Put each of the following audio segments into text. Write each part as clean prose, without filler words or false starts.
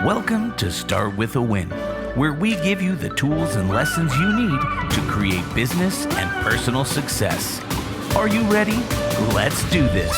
Welcome to Start With a Win, where we give you the tools and lessons you need to create business and personal success. Are you ready? Let's do this.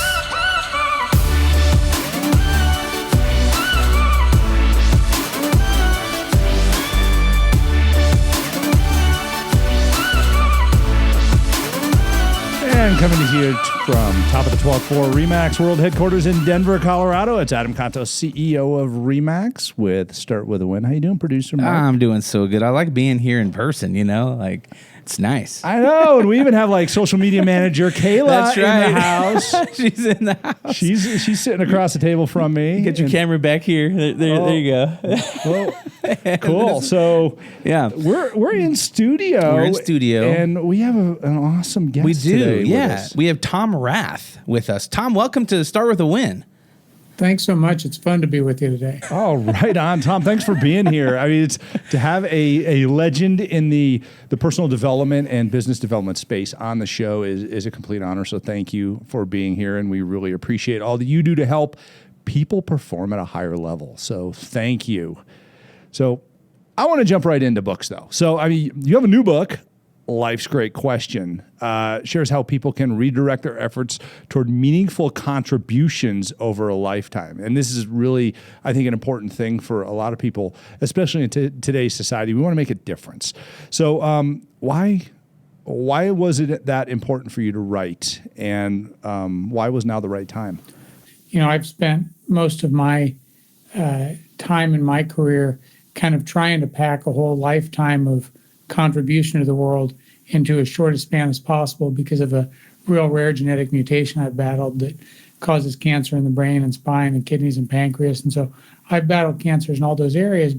And coming to you from top of the 12th floor RE/MAX World Headquarters in Denver, Colorado, it's Adam Contos, CEO of RE/MAX with Start With a Win. How you doing, producer Mark? I'm doing so good. I like being here in person, it's nice. I know, and we even have social media manager Kayla That's right. in the house. She's in the house. She's sitting across the table from me. Get your camera back here. There you go. Well, cool. So yeah, we're in studio. We're in studio, and we have an awesome guest. We do. Today Yeah, with us. we have Tom Rath with us. Tom, welcome to Start With a Win. Thanks so much. It's fun to be with you today. Oh, right on, Tom. Thanks for being here. I mean, it's to have a legend in the personal development and business development space on the show is a complete honor. So thank you for being here, and we really appreciate all that you do to help people perform at a higher level. So thank you. So I want to jump right into books, though. So, I mean, you have a new book, Life's Great Question, shares how people can redirect their efforts toward meaningful contributions over a lifetime. And this is really, I think, an important thing for a lot of people, especially in today's society. We want to make a difference. So why was it that important for you to write? And why was now the right time? I've spent most of my time in my career kind of trying to pack a whole lifetime of contribution to the world into as short a span as possible because of a real rare genetic mutation I've battled that causes cancer in the brain and spine and kidneys and pancreas. And so I've battled cancers in all those areas.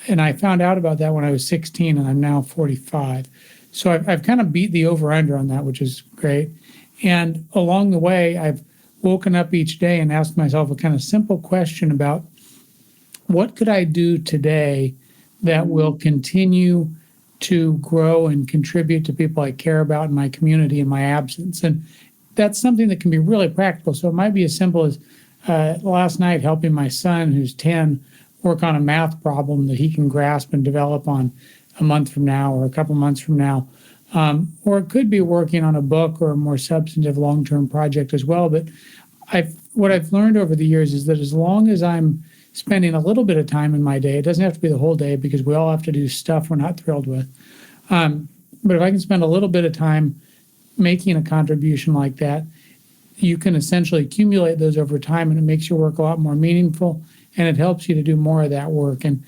And I found out about that when I was 16 and I'm now 45. So I've kind of beat the over-under on that, which is great. And along the way, I've woken up each day and asked myself a kind of simple question about what could I do today that will continue to grow and contribute to people I care about in my community in my absence. And that's something that can be really practical. So it might be as simple as last night helping my son, who's 10, work on a math problem that he can grasp and develop on a month from now or a couple months from now. Or it could be working on a book or a more substantive long-term project as well. But what I've learned over the years is that as long as I'm spending a little bit of time in my day, it doesn't have to be the whole day because we all have to do stuff we're not thrilled with. But if I can spend a little bit of time making a contribution like that, you can essentially accumulate those over time, and it makes your work a lot more meaningful, and it helps you to do more of that work. And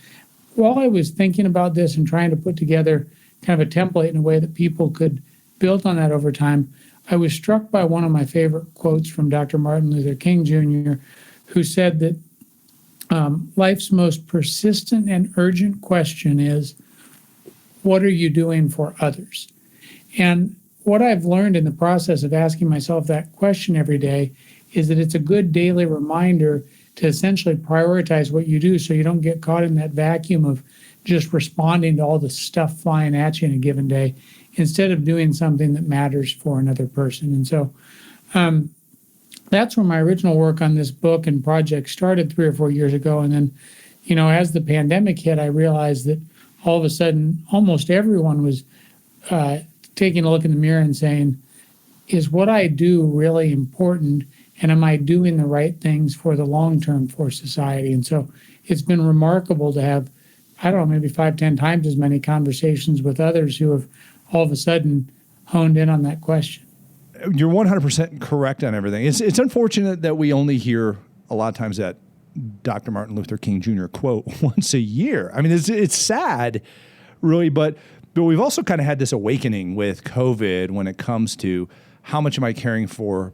while I was thinking about this and trying to put together kind of a template in a way that people could build on that over time, I was struck by one of my favorite quotes from Dr. Martin Luther King Jr., who said that life's most persistent and urgent question is, what are you doing for others? And what I've learned in the process of asking myself that question every day is that it's a good daily reminder to essentially prioritize what you do so you don't get caught in that vacuum of just responding to all the stuff flying at you in a given day instead of doing something that matters for another person. And so that's where my original work on this book and project started 3 or 4 years ago. And then, as the pandemic hit, I realized that all of a sudden, almost everyone was taking a look in the mirror and saying, is what I do really important? And am I doing the right things for the long term for society? And so it's been remarkable to have, maybe 5-10 times as many conversations with others who have all of a sudden honed in on that question. You're 100% correct on everything. It's unfortunate that we only hear a lot of times that Dr. Martin Luther King Jr. quote once a year. I mean, it's sad, really, but we've also kind of had this awakening with COVID when it comes to how much am I caring for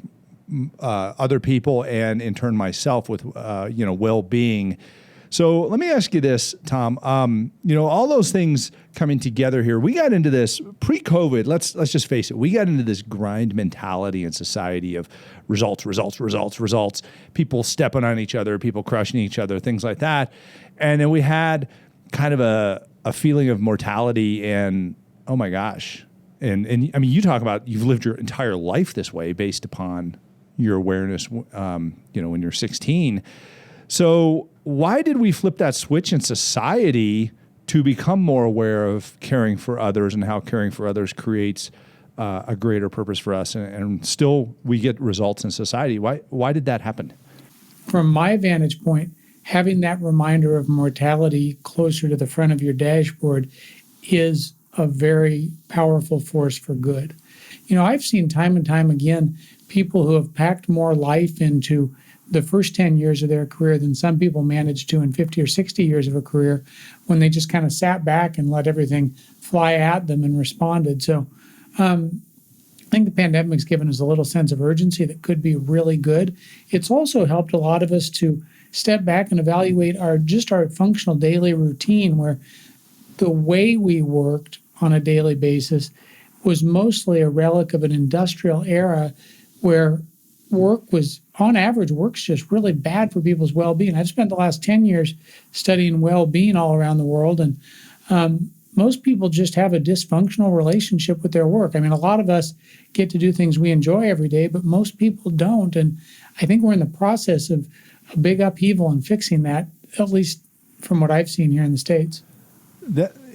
other people and in turn myself with well-being. So let me ask you this, Tom. All those things coming together here. We got into this pre-COVID. Let's just face it. We got into this grind mentality in society of results. People stepping on each other, people crushing each other, things like that. And then we had kind of a feeling of mortality and oh my gosh. And I mean, you talk about you've lived your entire life this way based upon your awareness. When you're 16. So why did we flip that switch in society to become more aware of caring for others and how caring for others creates a greater purpose for us, and still we get results in society? Why did that happen? From my vantage point, having that reminder of mortality closer to the front of your dashboard is a very powerful force for good. I've seen time and time again people who have packed more life into the first 10 years of their career than some people managed to in 50 or 60 years of a career, when they just kind of sat back and let everything fly at them and responded. So I think the pandemic's given us a little sense of urgency that could be really good. It's also helped a lot of us to step back and evaluate our functional daily routine, where the way we worked on a daily basis was mostly a relic of an industrial era where work's just really bad for people's well-being. I've spent the last 10 years studying well-being all around the world, and most people just have a dysfunctional relationship with their work. I mean, a lot of us get to do things we enjoy every day, but most people don't. And I think we're in the process of a big upheaval in fixing that, at least from what I've seen here in the States.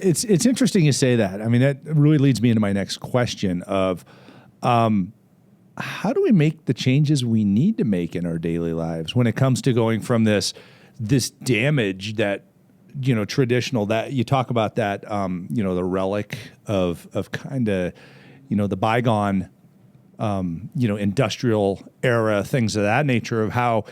It's interesting you say that. I mean, that really leads me into my next question of how do we make the changes we need to make in our daily lives when it comes to going from this damage that, traditional, that you talk about, that, the relic of kind of, the bygone, industrial era, things of that nature, of how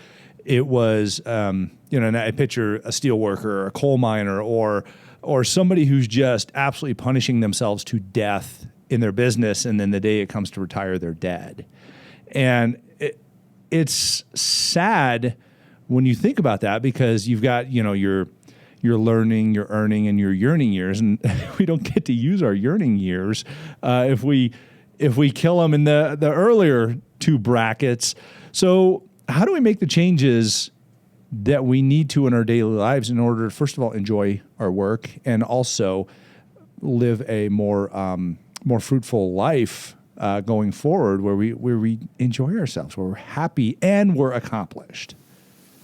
it was, and I picture a steel worker or a coal miner or somebody who's just absolutely punishing themselves to death in their business, and then the day it comes to retire, they're dead. And it's sad when you think about that, because you've got, your learning, your earning, and your yearning years, and we don't get to use our yearning years if we kill them in the earlier two brackets. So how do we make the changes that we need to in our daily lives in order to, first of all, enjoy our work, and also live a more fruitful life going forward, where we enjoy ourselves, where we're happy and we're accomplished?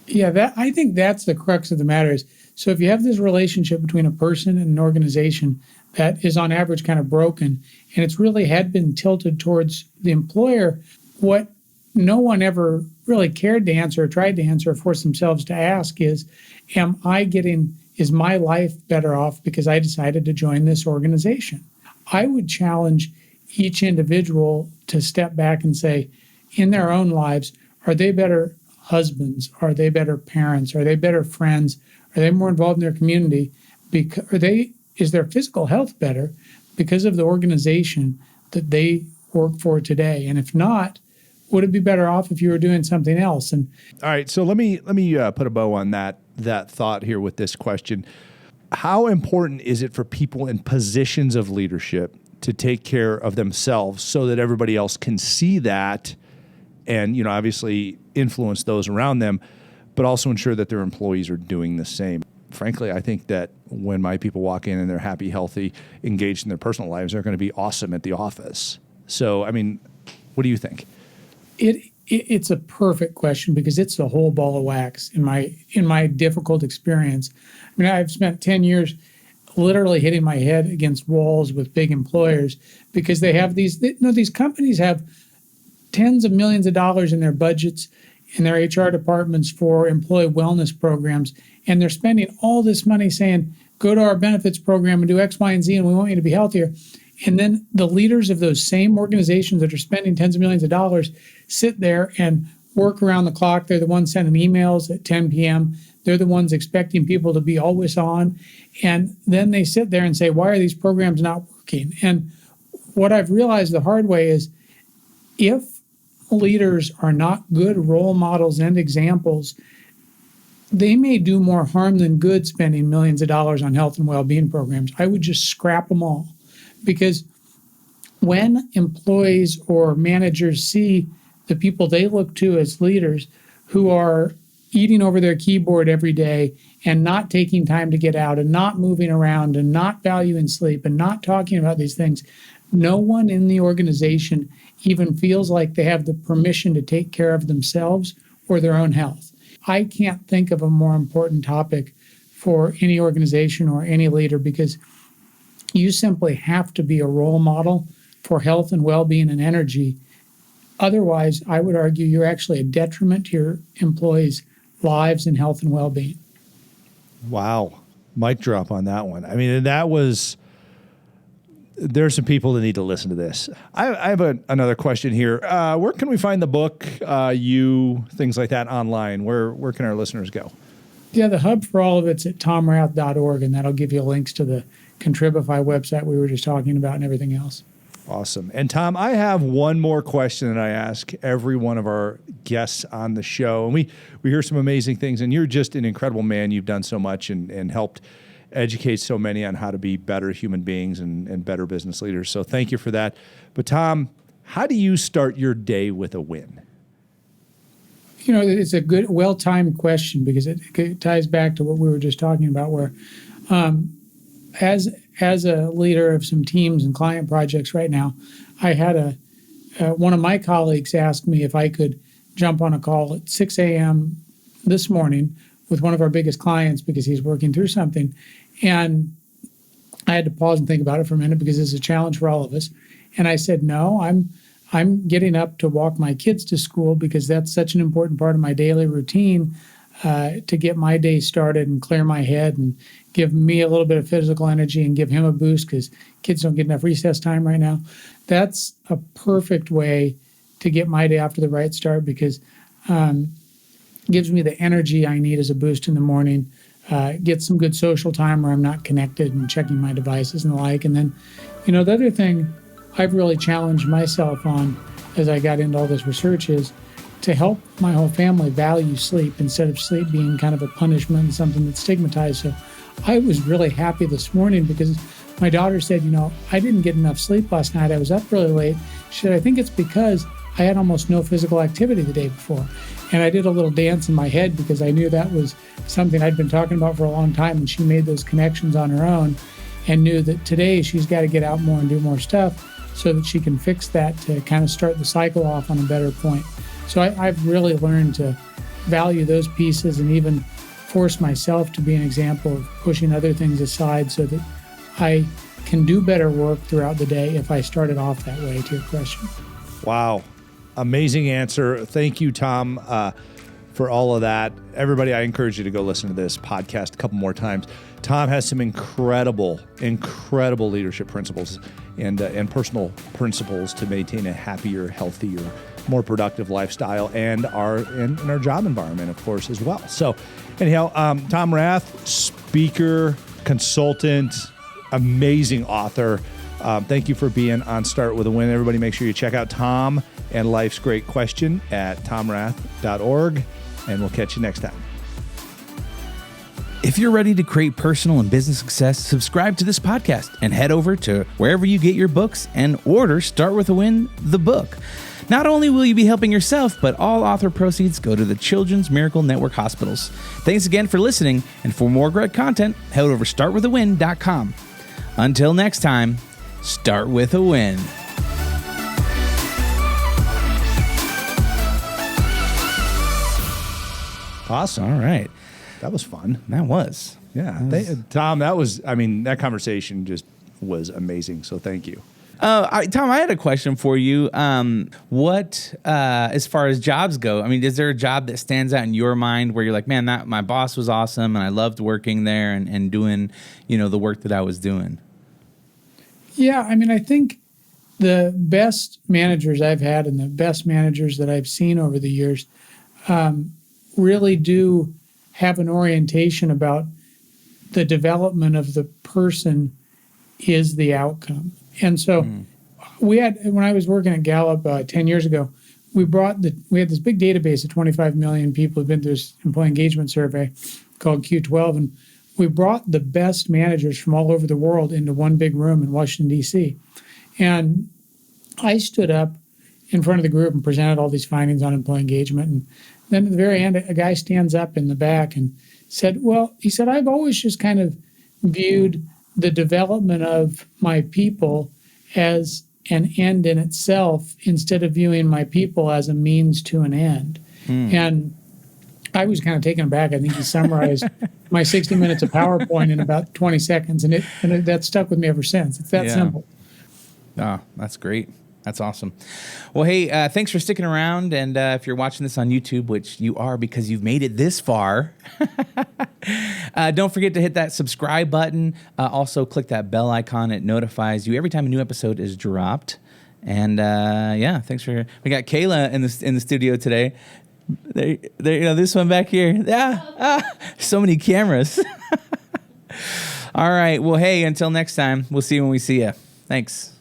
Yeah, I think that's the crux of the matter. Is, so if you have this relationship between a person and an organization that is on average kind of broken, and it's really had been tilted towards the employer, what no one ever really cared to answer or tried to answer or forced themselves to ask is my life better off because I decided to join this organization? I would challenge each individual to step back and say, in their own lives, are they better husbands? Are they better parents? Are they better friends? Are they more involved in their community? Is their physical health better because of the organization that they work for today? And if not, would it be better off if you were doing something else? And all right, so let me put a bow on that thought here with this question. How important is it for people in positions of leadership to take care of themselves so that everybody else can see that and, obviously influence those around them, but also ensure that their employees are doing the same? Frankly, I think that when my people walk in and they're happy, healthy, engaged in their personal lives, they're going to be awesome at the office. So, I mean, what do you think? It's a perfect question, because it's the whole ball of wax in my difficult experience. I mean, I've spent 10 years literally hitting my head against walls with big employers, because they have these companies have tens of millions of dollars in their budgets in their HR departments for employee wellness programs, and they're spending all this money saying, go to our benefits program and do X, Y, and Z, and we want you to be healthier. And then the leaders of those same organizations that are spending tens of millions of dollars sit there and work around the clock. They're the ones sending emails at 10 p.m. They're the ones expecting people to be always on. And then they sit there and say, why are these programs not working? And what I've realized the hard way is, if leaders are not good role models and examples, they may do more harm than good spending millions of dollars on health and well-being programs. I would just scrap them all. Because when employees or managers see the people they look to as leaders who are eating over their keyboard every day and not taking time to get out and not moving around and not valuing sleep and not talking about these things, no one in the organization even feels like they have the permission to take care of themselves or their own health. I can't think of a more important topic for any organization or any leader, because you simply have to be a role model for health and well-being and energy. Otherwise, I would argue you're actually a detriment to your employees' lives and health and well-being. Wow. Mic drop on that one. I mean, there's some people that need to listen to this. I have another question here. Where can we find the book, things like that online? Where can our listeners go? Yeah, the hub for all of it's at tomrath.org, and that'll give you links to the Contribify website we were just talking about and everything else. Awesome. And Tom, I have one more question that I ask every one of our guests on the show. And we hear some amazing things, and you're just an incredible man. You've done so much and helped educate so many on how to be better human beings and better business leaders. So thank you for that. But Tom, how do you start your day with a win? It's a good, well-timed question, because it ties back to what we were just talking about, where as a leader of some teams and client projects right now, I had one of my colleagues asked me if I could jump on a call at 6 a.m. this morning with one of our biggest clients because he's working through something. And I had to pause and think about it for a minute, because it's a challenge for all of us. And I said, no, I'm getting up to walk my kids to school, because that's such an important part of my daily routine, to get my day started and clear my head and give me a little bit of physical energy and give him a boost, because kids don't get enough recess time right now. That's a perfect way to get my day off to the right start, because it gives me the energy I need as a boost in the morning. Get some good social time where I'm not connected and checking my devices and the like. And then, the other thing I've really challenged myself on as I got into all this research is to help my whole family value sleep, instead of sleep being kind of a punishment and something that's stigmatized. So I was really happy this morning, because my daughter said, I didn't get enough sleep last night. I was up really late. She said, I think it's because I had almost no physical activity the day before. And I did a little dance in my head, because I knew that was something I'd been talking about for a long time. And she made those connections on her own and knew that today she's got to get out more and do more stuff so that she can fix that, to kind of start the cycle off on a better point. So I've really learned to value those pieces, and even force myself to be an example of pushing other things aside, so that I can do better work throughout the day if I started off that way, to your question. Wow. Amazing answer. Thank you, Tom, for all of that. Everybody, I encourage you to go listen to this podcast a couple more times. Tom has some incredible leadership principles and personal principles to maintain a happier, healthier, more productive lifestyle, and in our job environment, of course, as well. So anyhow, Tom Rath, speaker, consultant, amazing author. Thank you for being on Start With a Win. Everybody, make sure you check out Tom and Life's Great Question at tomrath.org, and we'll catch you next time. If you're ready to create personal and business success, subscribe to this podcast and head over to wherever you get your books and order Start With a Win, the book. Not only will you be helping yourself, but all author proceeds go to the Children's Miracle Network hospitals. Thanks again for listening, and for more great content, head over to startwithawin.com. Until next time, start with a win. Awesome. All right. That was fun. That was. Yeah. Tom, that conversation just was amazing. So thank you. Tom, I had a question for you. What, as far as jobs go, I mean, is there a job that stands out in your mind where you're like, man, my boss was awesome and I loved working there and doing, the work that I was doing? Yeah, I mean, I think the best managers I've had and the best managers that I've seen over the years really do have an orientation about the development of the person is the outcome. And so when I was working at Gallup 10 years ago, we had this big database of 25 million people who've been through this employee engagement survey called Q12, and we brought the best managers from all over the world into one big room in Washington, D.C. And I stood up in front of the group and presented all these findings on employee engagement. And then at the very end, a guy stands up in the back and said, I've always just kind of viewed the development of my people as an end in itself, instead of viewing my people as a means to an end. And I was kind of taken aback. I think he summarized my 60 minutes of PowerPoint in about 20 seconds, and that stuck with me ever since. It's that simple. Oh, that's great. That's awesome. Well, hey, thanks for sticking around. And if you're watching this on YouTube, which you are because you've made it this far, don't forget to hit that subscribe button. Also, click that bell icon. It notifies you every time a new episode is dropped. And thanks for. We got Kayla in the studio today. There, this one back here. So many cameras. All right. Well, hey, until next time, we'll see you when we see you. Thanks.